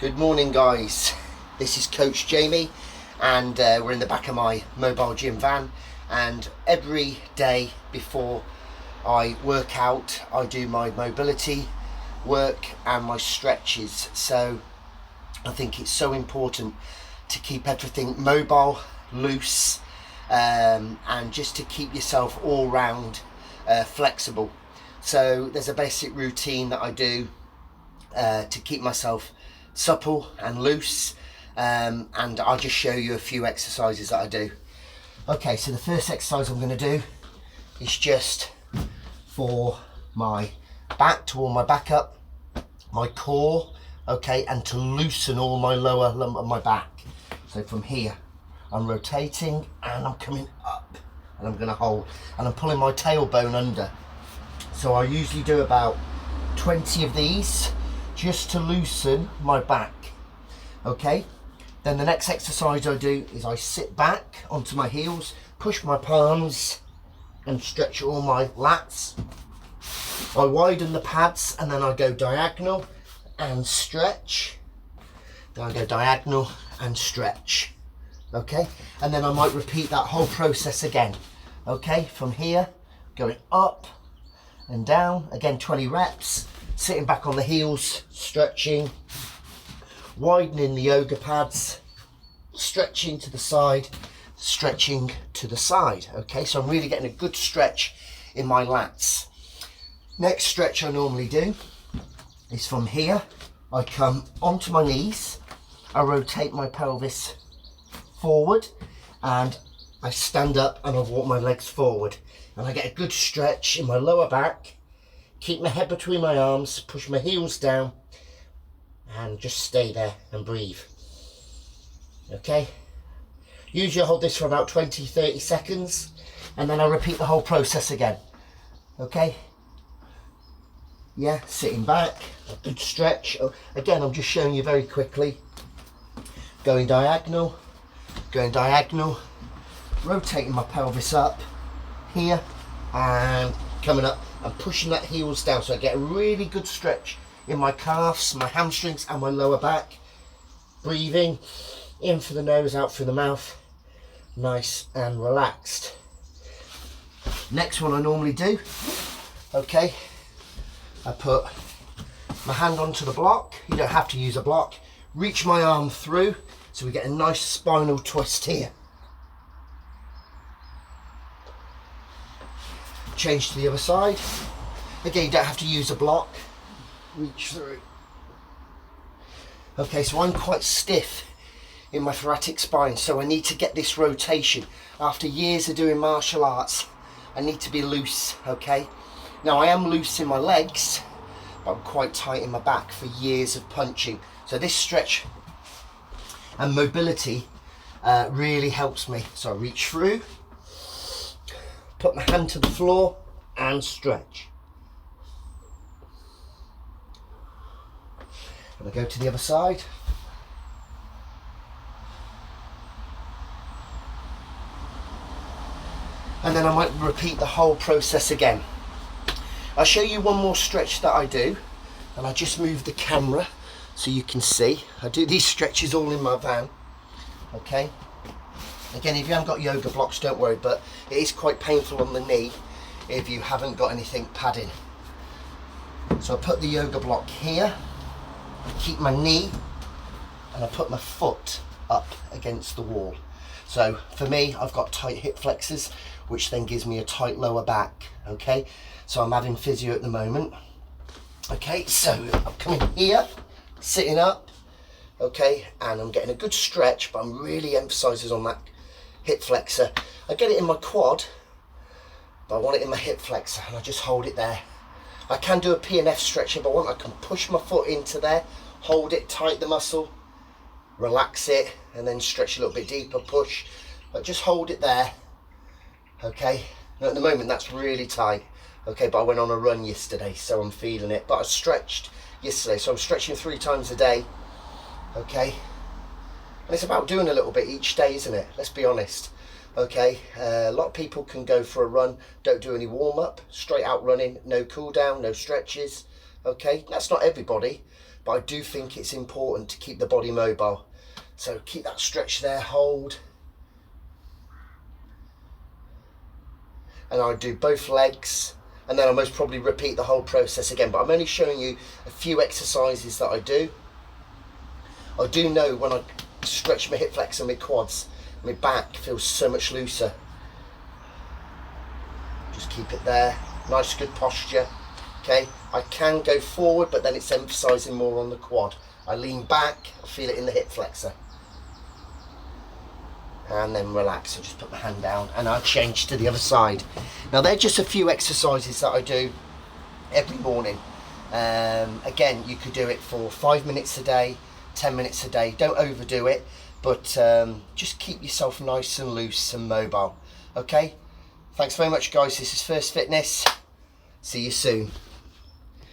Good morning, guys. This is Coach Jamie, and we're in the back of my mobile gym van, and every day before I work out I do my mobility work and my stretches. So I think it's so important to keep everything mobile, loose, and just to keep yourself all round flexible. So there's a basic routine that I do to keep myself supple and loose, and I'll just show you a few exercises that I do. Okay, so the first exercise I'm going to do is just for my back, to warm my back up, my core, okay, and to loosen all my lower lump of my back. So from here I'm rotating and I'm coming up, and I'm going to hold, and I'm pulling my tailbone under. So I usually do about 20 of these just to loosen my back. Okay, then the next exercise I do is I sit back onto my heels, push my palms and stretch all my lats. I widen the pads and then I go diagonal and stretch. Then I go diagonal and stretch. Okay, and then I might repeat that whole process again. Okay, from here going up and down, again 20 reps, sitting back on the heels, stretching, widening the yoga pads, stretching to the side, stretching to the side. Okay, so I'm really getting a good stretch in my lats. Next stretch I normally do is from here, I come onto my knees, I rotate my pelvis forward, and I stand up and I walk my legs forward, and I get a good stretch in my lower back. Keep my head between my arms, push my heels down, and just stay there and breathe. Okay, usually I hold this for about 20-30 seconds, and then I repeat the whole process again. Okay, yeah, sitting back, a good stretch. Again, I'm just showing you very quickly. Going diagonal, rotating my pelvis up here and coming up and pushing that heels down, so I get a really good stretch in my calves, my hamstrings and my lower back. Breathing in through the nose, out through the mouth, nice and relaxed. Next one I normally do, okay, I put my hand onto the block. You don't have to use a block. Reach my arm through so we get a nice spinal twist here. Change to the other side. Again, you don't have to use a block. Reach through. Okay, so I'm quite stiff in my thoracic spine, so I need to get this rotation. After years of doing martial arts, I need to be loose, okay? Now I am loose in my legs, but I'm quite tight in my back for years of punching. So this stretch and mobility really helps me. So I reach through, put my hand to the floor and stretch. And I go to the other side. And then I might repeat the whole process again. I'll show you one more stretch that I do, and I just move the camera so you can see. I do these stretches all in my van, okay? Again, if you haven't got yoga blocks, don't worry, but it is quite painful on the knee if you haven't got anything padding. So I put the yoga block here, keep my knee, and I put my foot up against the wall. So for me, I've got tight hip flexors, which then gives me a tight lower back, okay? So I'm having physio at the moment. Okay, so I'm coming here, sitting up, okay, and I'm getting a good stretch, but I'm really emphasising on that hip flexor. I get it in my quad, but I want it in my hip flexor, and I just hold it there. I can do a P&F stretch if I want. I can push my foot into there, hold it tight, the muscle, relax it, and then stretch a little bit deeper, push, but just hold it there, okay? Now at the moment that's really tight, okay, but I went on a run yesterday, so I'm feeling it. But I stretched yesterday, so I'm stretching 3 times a day, okay? And it's about doing a little bit each day, isn't it? Let's be honest, okay? A lot of people can go for a run, don't do any warm-up, straight out running, no cool down, no stretches, okay? That's not everybody, but I do think it's important to keep the body mobile. So keep that stretch there, hold. And I do both legs, and then I'll most probably repeat the whole process again, but I'm only showing you a few exercises that I do. I do know when I stretch my hip flexor and my quads, my back feels so much looser. Just keep it there, nice good posture. Okay, I can go forward, but then it's emphasizing more on the quad. I lean back, I feel it in the hip flexor. And then relax, I'll just put my hand down and I'll change to the other side. Now they're just a few exercises that I do every morning. Again, you could do it for 5 minutes a day, 10 minutes a day. Don't overdo it, but just keep yourself nice and loose and mobile. Okay, thanks very much guys, this is First Fitness. See you soon.